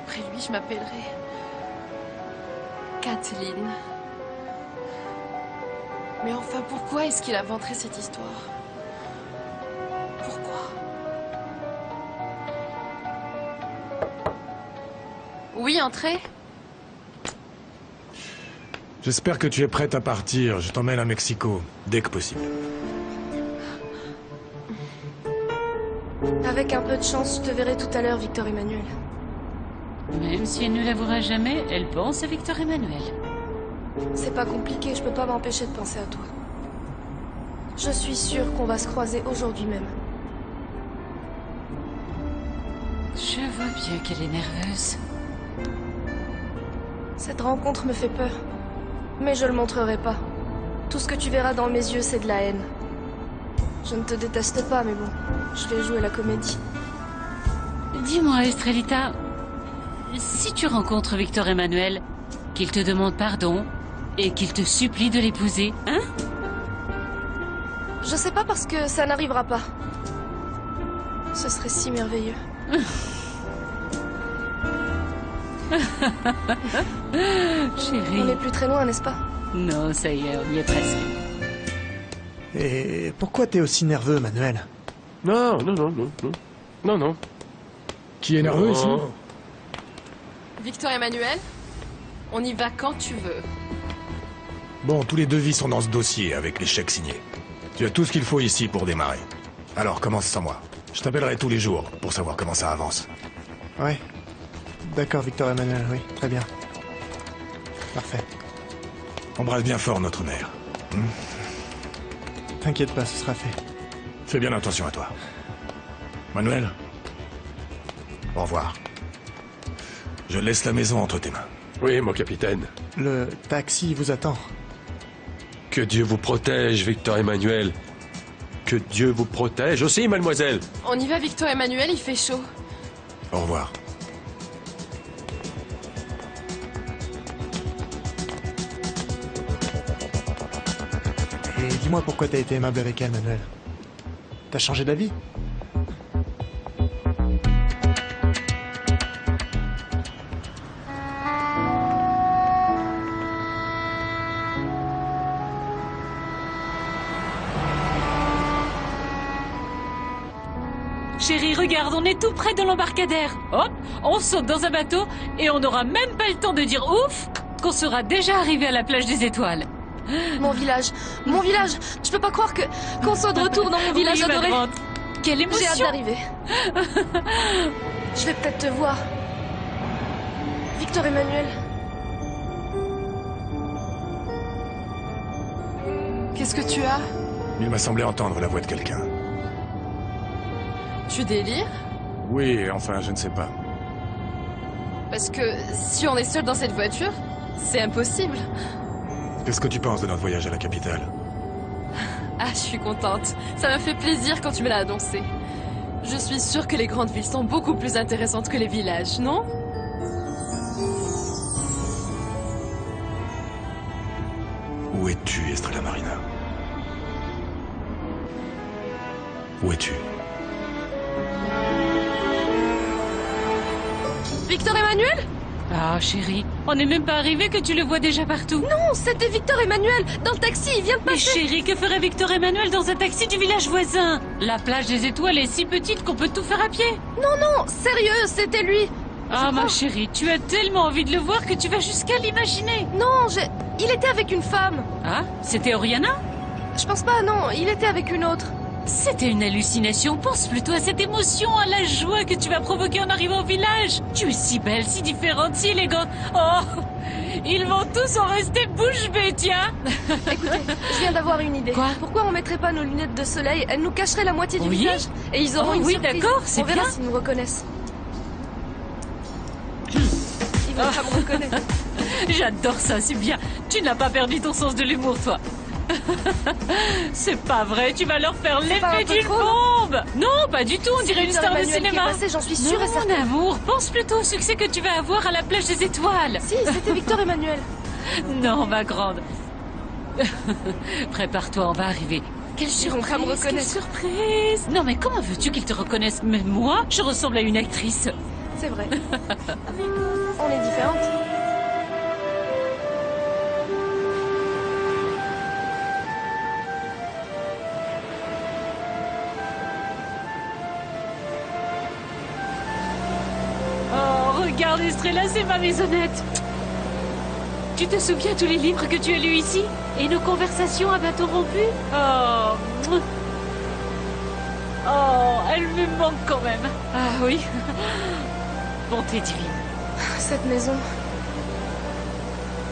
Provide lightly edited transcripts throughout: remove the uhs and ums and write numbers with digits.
après lui, je m'appellerai Kathleen. Mais enfin, pourquoi est-ce qu'il inventerait cette histoire? Pourquoi? Oui, entrez. J'espère que tu es prête à partir. Je t'emmène à Mexico, dès que possible. Avec un peu de chance, je te verrai tout à l'heure, Victor Emmanuel. Même si elle ne l'avouera jamais, elle pense à Victor Emmanuel. C'est pas compliqué, je peux pas m'empêcher de penser à toi. Je suis sûre qu'on va se croiser aujourd'hui même. Je vois bien qu'elle est nerveuse. Cette rencontre me fait peur. Mais je le montrerai pas. Tout ce que tu verras dans mes yeux, c'est de la haine. Je ne te déteste pas, mais bon, je vais jouer la comédie. Dis-moi, Estrelita, si tu rencontres Victor Emmanuel, qu'il te demande pardon et qu'il te supplie de l'épouser, hein? Je sais pas parce que ça n'arrivera pas. Ce serait si merveilleux. Chérie. On n'est plus très loin, n'est-ce pas? Non, ça y est, on y est presque. Et pourquoi t'es aussi nerveux, Manuel? Non. Non. Qui est nerveux ici? Victor Emmanuel, on y va quand tu veux. Bon, tous les devis sont dans ce dossier avec les chèques signés. Tu as tout ce qu'il faut ici pour démarrer. Alors commence sans moi. Je t'appellerai tous les jours pour savoir comment ça avance. Ouais. D'accord, Victor Emmanuel, oui, très bien. Parfait. Embrasse bien fort notre mère. T'inquiète pas, ce sera fait. Fais bien attention à toi. Manuel, au revoir. Je laisse la maison entre tes mains. Oui, mon capitaine. Le taxi vous attend. Que Dieu vous protège, Victor Emmanuel. Que Dieu vous protège aussi, mademoiselle. On y va, Victor Emmanuel, il fait chaud. Au revoir. Et dis-moi pourquoi t'as été aimable avec elle, Manuel. T'as changé d'avis? Chérie, regarde, on est tout près de l'embarcadère. Hop, on saute dans un bateau et on n'aura même pas le temps de dire ouf qu'on sera déjà arrivé à la plage des étoiles. Mon village, je peux pas croire qu'on soit de retour dans mon village Oui, ma adoré. grande. Quelle J'ai hâte émotion. d'arriver. Je vais peut-être te voir. Victor Emmanuel. Qu'est-ce que tu as? Il m'a semblé entendre la voix de quelqu'un. Tu délires? Oui, enfin, je ne sais pas. Parce que si on est seul dans cette voiture, c'est impossible. Qu'est-ce que tu penses de notre voyage à la capitale? Ah, je suis contente. Ça m'a fait plaisir quand tu me l'as annoncé. Je suis sûre que les grandes villes sont beaucoup plus intéressantes que les villages, non? Où es-tu, Estrella Marina? Où es-tu? Victor Emmanuel? Ah, chérie, on n'est même pas arrivé que tu le vois déjà partout. Non, c'était Victor Emmanuel. Dans le taxi, il vient de Mais passer. chérie, que ferait Victor Emmanuel dans un taxi du village voisin? La plage des étoiles est si petite qu'on peut tout faire à pied. Non, sérieux, c'était lui. Ah, ma crois. chérie, tu as tellement envie de le voir que tu vas jusqu'à l'imaginer. Non, il était avec une femme. Ah, c'était Oriana? Je pense pas, non, il était avec une autre. C'était une hallucination. Pense plutôt à cette émotion, à la joie que tu vas provoquer en arrivant au village. Tu es si belle, si différente, si élégante. Oh, ils vont tous en rester bouche bée, tiens. Écoutez, je viens d'avoir une idée. Quoi? Pourquoi on mettrait pas nos lunettes de soleil? Elles nous cacheraient la moitié du Oui. visage. Et ils auront Oh, une oui, surprise. d'accord, c'est On verra bien. s'ils nous reconnaissent. Ils vont pas me reconnaître. J'adore ça, c'est bien. Tu n'as pas perdu ton sens de l'humour, toi. C'est pas vrai, tu vas leur faire pas un l'effet peu d'une trop, bombe. Non, pas du tout, on dirait une Victor star de Emmanuel qui est cinéma. passé, j'en suis sûre Non, et certaine. mon amour, pense plutôt au succès que tu vas avoir à la plage des étoiles. Si, c'était Victor Emmanuel. Non, ma grande. Prépare-toi, on va arriver. Quelle Ils vont surprise, pas me quelle reconnaître. surprise. Non, mais comment veux-tu qu'ils te reconnaissent? Même moi, je ressemble à une actrice. C'est vrai. On est différentes. Oh, regarde Estrella, c'est ma maisonnette. Tu te souviens tous les livres que tu as lus ici? Et nos conversations à bateau rompu? Oh, mouah. Oh, elle me manque quand même. Ah oui. Bonté divine. Cette maison.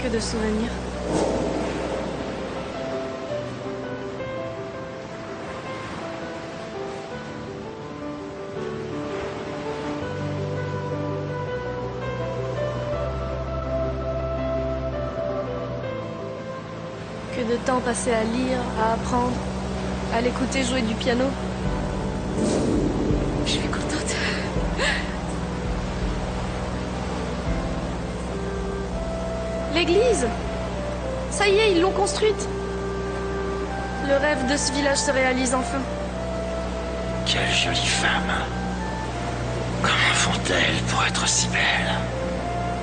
Que de souvenirs. Que de temps passé à lire, à apprendre, à l'écouter jouer du piano. Je suis contente. L'église! Ça y est, ils l'ont construite. Le rêve de ce village se réalise enfin. Quelle jolie femme. Comment font-elles pour être si belles?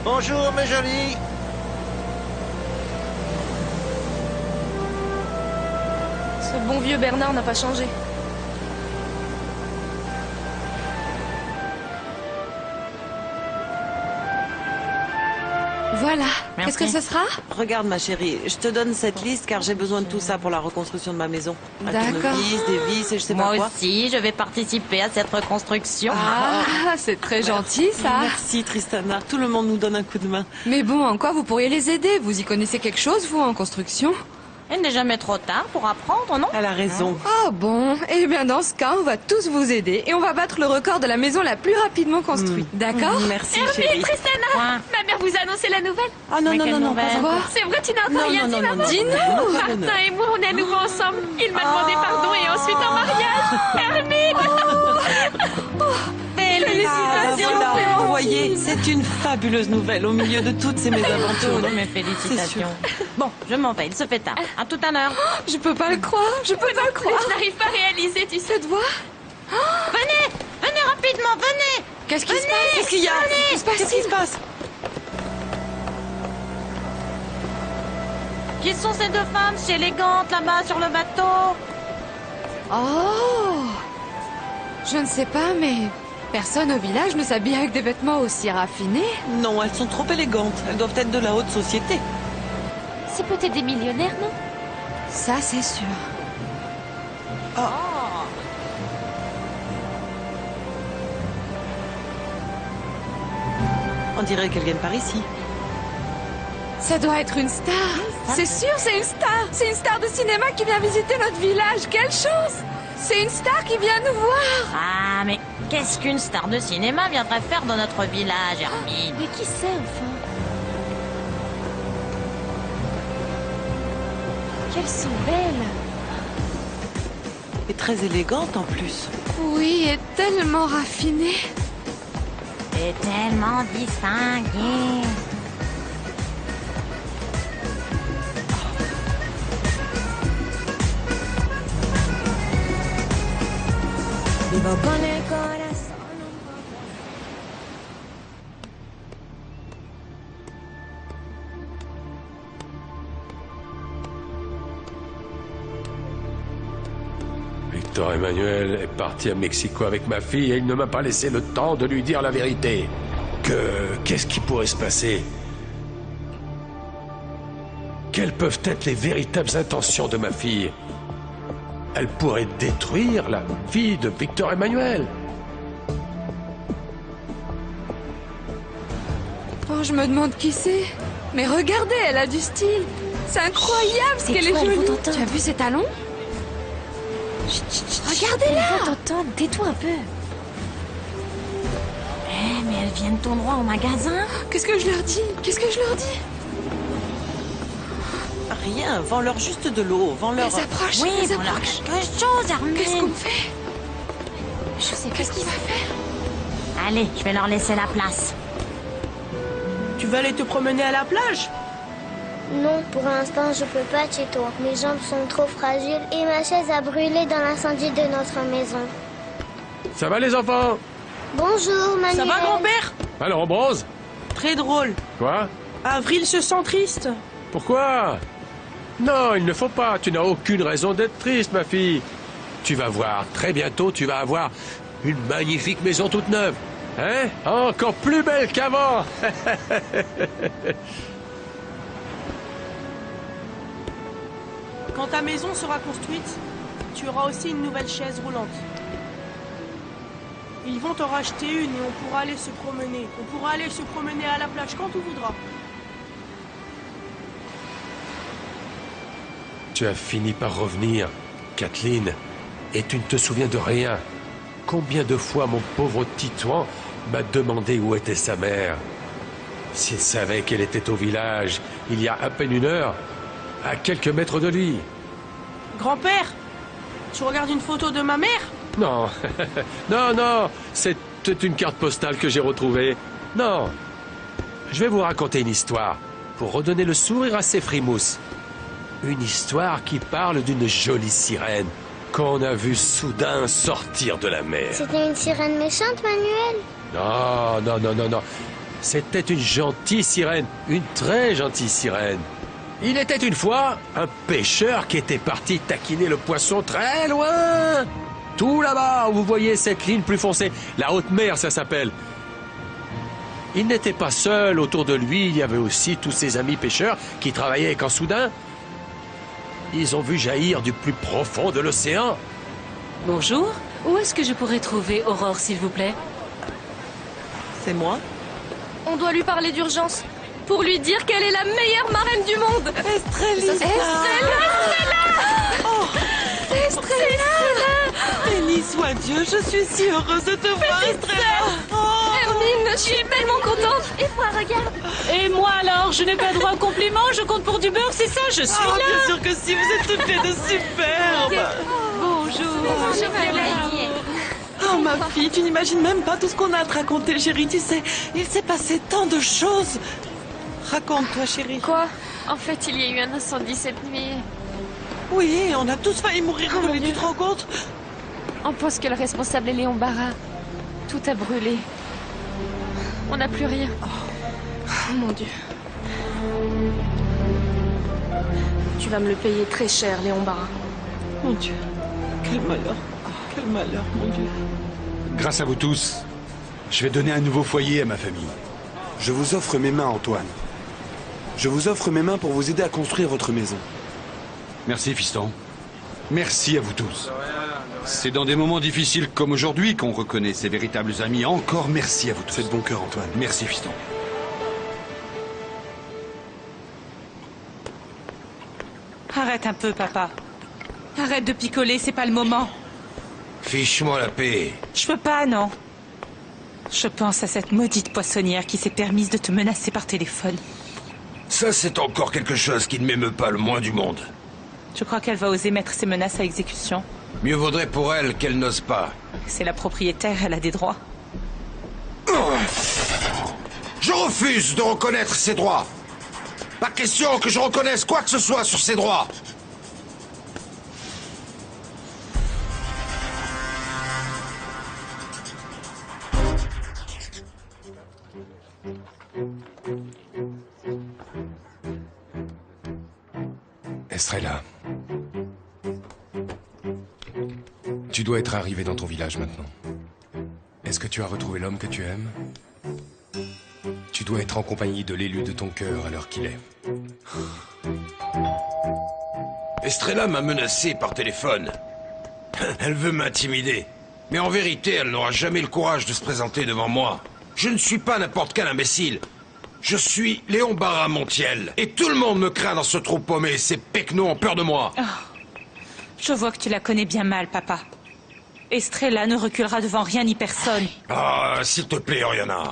Bonjour, mes jolies. Ce bon vieux Bernard n'a pas changé. Voilà. Merci. Qu'est-ce que ce sera? Regarde ma chérie, je te donne cette liste car j'ai besoin de tout ça pour la reconstruction de ma maison. Un D'accord. tournevis, des vis et je sais pas Moi quoi. aussi, je vais participer à cette reconstruction. Ah, c'est très gentil ça. Merci Tristana, tout le monde nous donne un coup de main. Mais bon, en quoi vous pourriez les aider? Vous y connaissez quelque chose, vous, en construction? Il n'est jamais trop tard pour apprendre, non? Elle a raison. Ah bon, eh bien dans ce cas, on va tous vous aider et on va battre le record de la maison la plus rapidement construite, d'accord? Merci chérie. Quoi? Ma mère vous a annoncé la nouvelle. Ah non, Mais non, quelle non, non, nouvelle? pas encore. C'est vrai, tu n'as Non, encore rien non, dit, non, non, maman. non. Dis-nous. Non, non, non. Martin et moi, on est à nouveau ensemble. Il m'a demandé pardon et ensuite en mariage. Hermine. Ah, voilà, vous voyez, c'est une fabuleuse nouvelle au milieu de toutes ces mésaventures. Toutes mes félicitations. Bon, je m'en vais, il se fait tard. À tout à l'heure. Je peux pas le croire, je peux pas le croire. Je n'arrive pas à réaliser, tu sais. Cette voix? Venez! Venez rapidement, venez! Qu'est-ce qui se passe? Qu'est-ce qu'il y a? Qu'est-ce qui se passe? Qui sont ces deux femmes si élégantes là-bas sur le bateau? Oh! Je ne sais pas, mais personne au village ne s'habille avec des vêtements aussi raffinés. Non, elles sont trop élégantes. Elles doivent être de la haute société. C'est peut-être des millionnaires, non? Ça, c'est sûr. On dirait qu'elles viennent par ici. Ça doit être une star. C'est sûr, c'est une star. C'est une star de cinéma qui vient visiter notre village. Quelle chance! C'est une star qui vient nous voir. Ah, mais qu'est-ce qu'une star de cinéma viendrait faire dans notre village, Hermine? Mais qui c'est, enfin? Qu'elles sont belles. Et très élégantes en plus. Oui, et tellement raffinée. Et tellement distinguée. Victor Emmanuel est parti à Mexico avec ma fille et il ne m'a pas laissé le temps de lui dire la vérité. Qu'est-ce qui pourrait se passer? Quelles peuvent être les véritables intentions de ma fille? Elle pourrait détruire la vie de Victor Emmanuel. Oh, je me demande qui c'est. Mais regardez, elle a du style. C'est incroyable ce qu'elle est jolie. Tu as vu ses talons? Regardez-la. Elle va t'entendre. Tais-toi un peu. Eh, mais elles viennent tout droit au magasin. Qu'est-ce que je leur dis? Qu'est-ce que je leur dis? Rien, vends-leur juste de l'eau, vends-leur... Elles approchent, Oui, elles pour leur approchent. quelque chose, Hermine. Qu'est-ce qu'on fait? Je sais pas Qu'est-ce qu'on va faire? Allez, je vais leur laisser la place. Tu vas aller te promener à la plage? Non, pour l'instant, je peux pas, Cheto. Mes jambes sont trop fragiles et ma chaise a brûlé dans l'incendie de notre maison. Ça va les enfants? Bonjour, Manuel. Ça va, grand-père? Alors, on bronze? Très drôle. Quoi? Avril se sent triste. Pourquoi? Non, il ne faut pas. Tu n'as aucune raison d'être triste, ma fille. Tu vas voir, très bientôt, tu vas avoir une magnifique maison toute neuve. Hein? Encore plus belle qu'avant. Quand ta maison sera construite, tu auras aussi une nouvelle chaise roulante. Ils vont t'en racheter une et on pourra aller se promener. On pourra aller se promener à la plage quand tu voudras. Tu as fini par revenir, Kathleen, et tu ne te souviens de rien. Combien de fois mon pauvre Titouan m'a demandé où était sa mère? S'il savait qu'elle était au village, il y a à peine une heure, à quelques mètres de lui. Grand-père, tu regardes une photo de ma mère? Non, non, non, c'était une carte postale que j'ai retrouvée. Non, je vais vous raconter une histoire pour redonner le sourire à ces frimousses. Une histoire qui parle d'une jolie sirène qu'on a vue soudain sortir de la mer. C'était une sirène méchante, Manuel? Non, non, non, non, non. C'était une gentille sirène, une très gentille sirène. Il était une fois un pêcheur qui était parti taquiner le poisson très loin. Tout là-bas, où vous voyez cette ligne plus foncée. La haute mer, ça s'appelle. Il n'était pas seul. Autour de lui, il y avait aussi tous ses amis pêcheurs qui travaillaient quand soudain, ils ont vu jaillir du plus profond de l'océan. Bonjour. Où est-ce que je pourrais trouver Aurore, s'il vous plaît? C'est moi? On doit lui parler d'urgence. Pour lui dire qu'elle est la meilleure marraine du monde. Estrella! Estrella! Oh, Estrella! béni soit Dieu, je suis si heureuse de te voir, Estrella! Oh. Hermine, je suis tellement contente. Et toi, regarde. Et moi alors, je n'ai pas droit au compliment, je compte pour du beurre, c'est ça, je suis là. Bien sûr que si, vous êtes toutes les deux superbes! Bonjour. Oh ma fille, tu n'imagines même pas tout ce qu'on a à te raconter, chérie, tu sais, il s'est passé tant de choses! Raconte-toi, chérie. Quoi? En fait, il y a eu un incendie cette nuit. Oui, on a tous failli mourir brûlés, tu te rends compte? On pense que le responsable est Léon Barra. Tout a brûlé. On n'a plus rien. Oh mon Dieu. Tu vas me le payer très cher, Léon Barra. Mon Dieu, quel malheur. Oh, quel malheur, mon Dieu. Grâce à vous tous, je vais donner un nouveau foyer à ma famille. Je vous offre mes mains, Antoine. Je vous offre mes mains pour vous aider à construire votre maison. Merci, fiston. Merci à vous tous. C'est dans des moments difficiles comme aujourd'hui qu'on reconnaît ses véritables amis. Encore merci à vous tous. C'est de bon cœur, Antoine. Merci, fiston. Arrête un peu, papa. Arrête de picoler, c'est pas le moment. Fiche-moi la paix. Je peux pas, non. Je pense à cette maudite poissonnière qui s'est permise de te menacer par téléphone. Ça, c'est encore quelque chose qui ne m'émeut pas le moins du monde. Je crois qu'elle va oser mettre ses menaces à exécution. Mieux vaudrait pour elle qu'elle n'ose pas. C'est la propriétaire, elle a des droits. Je refuse de reconnaître ses droits. Pas question que je reconnaisse quoi que ce soit sur ses droits. Estrella. Tu dois être arrivé dans ton village maintenant. Est-ce que tu as retrouvé l'homme que tu aimes? Tu dois être en compagnie de l'élu de ton cœur à l'heure qu'il est. Estrella m'a menacé par téléphone. Elle veut m'intimider. Mais en vérité, elle n'aura jamais le courage de se présenter devant moi. Je ne suis pas n'importe quel imbécile. Je suis Léon Barra Montiel. Et tout le monde me craint dans ce trou paumé. Ces pecnos ont peur de moi. Oh. Je vois que tu la connais bien mal, papa. Estrella ne reculera devant rien ni personne. Ah, s'il te plaît, Oriana.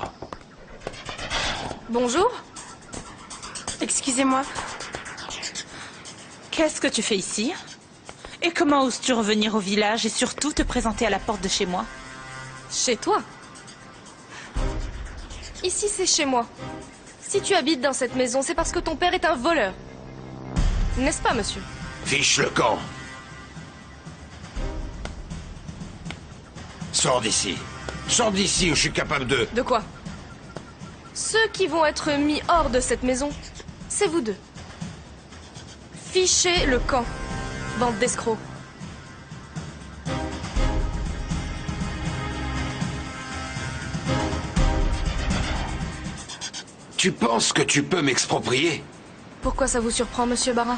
Bonjour. Excusez-moi. Qu'est-ce que tu fais ici? Et comment oses-tu revenir au village et surtout te présenter à la porte de chez moi? Chez toi? Ici, c'est chez moi. Si tu habites dans cette maison, c'est parce que ton père est un voleur. N'est-ce pas, monsieur? Fiche le camp. Sors d'ici. Sors d'ici ou je suis capable de... De quoi? Ceux qui vont être mis hors de cette maison, c'est vous deux. Fichez le camp, bande d'escrocs. Tu penses que tu peux m'exproprier? Pourquoi ça vous surprend, monsieur Barra?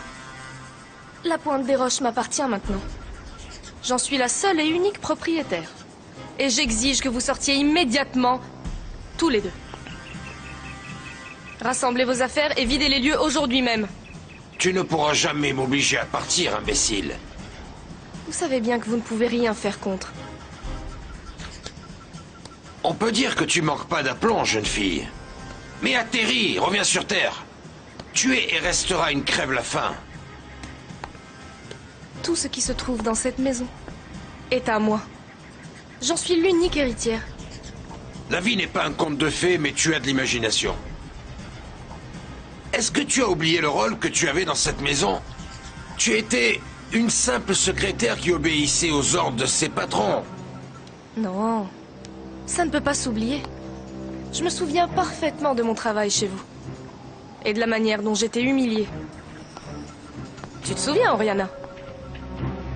La Pointe des Roches m'appartient maintenant. J'en suis la seule et unique propriétaire. Et j'exige que vous sortiez immédiatement, tous les deux. Rassemblez vos affaires et videz les lieux aujourd'hui même. Tu ne pourras jamais m'obliger à partir, imbécile. Vous savez bien que vous ne pouvez rien faire contre. On peut dire que tu manques pas d'aplomb, jeune fille. Mais atterris, reviens sur Terre. Tu es et resteras une crève-la-faim. Tout ce qui se trouve dans cette maison est à moi. J'en suis l'unique héritière. La vie n'est pas un conte de fées, mais tu as de l'imagination. Est-ce que tu as oublié le rôle que tu avais dans cette maison? Tu étais une simple secrétaire qui obéissait aux ordres de ses patrons. Non, ça ne peut pas s'oublier. Je me souviens parfaitement de mon travail chez vous. Et de la manière dont j'étais humiliée. Tu te souviens, Oriana?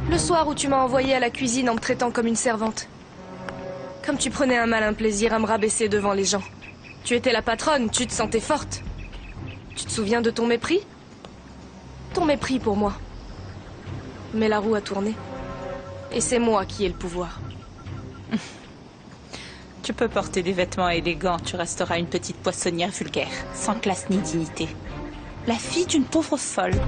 Le soir où tu m'as envoyée à la cuisine en me traitant comme une servante. Comme tu prenais un malin plaisir à me rabaisser devant les gens. Tu étais la patronne, tu te sentais forte. Tu te souviens de ton mépris? Ton mépris pour moi. Mais la roue a tourné. Et c'est moi qui ai le pouvoir. Tu peux porter des vêtements élégants, tu resteras une petite poissonnière vulgaire, sans classe ni dignité. La fille d'une pauvre folle.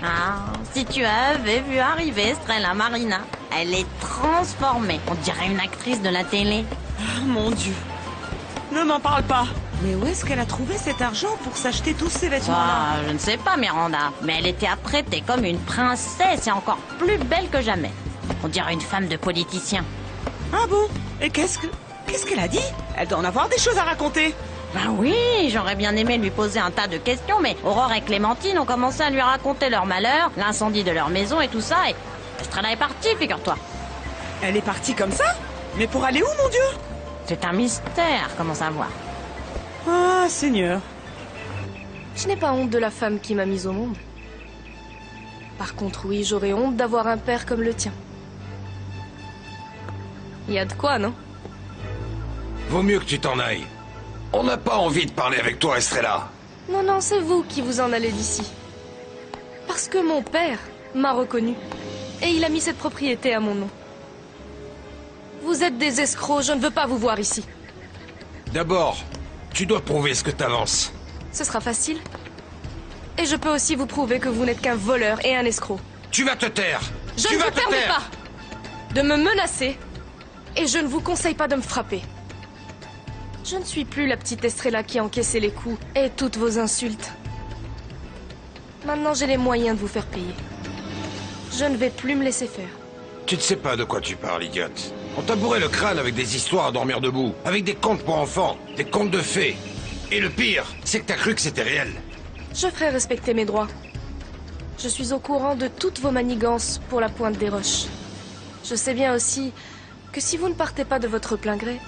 Ah, si tu avais vu arriver Strella Marina, elle est transformée. On dirait une actrice de la télé. Oh, mon Dieu. Ne m'en parle pas. Mais où est-ce qu'elle a trouvé cet argent pour s'acheter tous ces vêtements-là? Je ne sais pas, Miranda, mais elle était apprêtée comme une princesse et encore plus belle que jamais. On dirait une femme de politicien. Ah bon? Et qu'est-ce qu'elle a dit? Elle doit en avoir des choses à raconter. Ben oui, j'aurais bien aimé lui poser un tas de questions, mais Aurore et Clémentine ont commencé à lui raconter leur malheur, l'incendie de leur maison et tout ça, et Estrella est partie, figure-toi. Elle est partie comme ça? Mais pour aller où, mon Dieu? C'est un mystère, comment savoir? Ah, Seigneur. Je n'ai pas honte de la femme qui m'a mise au monde. Par contre, oui, j'aurais honte d'avoir un père comme le tien. Il y a de quoi, non? Vaut mieux que tu t'en ailles. On n'a pas envie de parler avec toi, Estrella. Non, non, c'est vous qui vous en allez d'ici. Parce que mon père m'a reconnu. Et il a mis cette propriété à mon nom. Vous êtes des escrocs, je ne veux pas vous voir ici. D'abord, tu dois prouver ce que t'avances. Ce sera facile. Et je peux aussi vous prouver que vous n'êtes qu'un voleur et un escroc. Tu vas te taire. Je ne vous permets pas de me menacer. Et je ne vous conseille pas de me frapper. Je ne suis plus la petite Estrella qui encaissait les coups et toutes vos insultes. Maintenant, j'ai les moyens de vous faire payer. Je ne vais plus me laisser faire. Tu ne sais pas de quoi tu parles, idiote. On t'a bourré le crâne avec des histoires à dormir debout, avec des contes pour enfants, des contes de fées. Et le pire, c'est que t'as cru que c'était réel. Je ferai respecter mes droits. Je suis au courant de toutes vos manigances pour la Pointe des Roches. Je sais bien aussi que si vous ne partez pas de votre plein gré,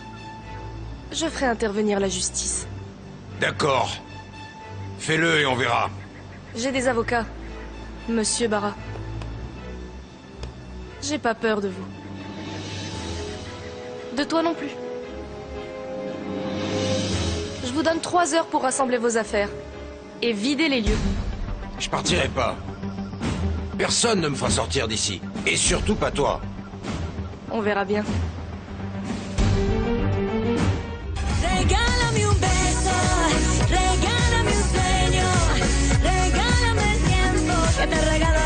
je ferai intervenir la justice. D'accord. Fais-le et on verra. J'ai des avocats, Monsieur Barra. J'ai pas peur de vous. De toi non plus. Je vous donne 3 heures pour rassembler vos affaires et vider les lieux. Je partirai pas. Personne ne me fera sortir d'ici. Et surtout pas toi. On verra bien. Regálame un beso, regálame un sueño, regálame el tiempo que te regalo.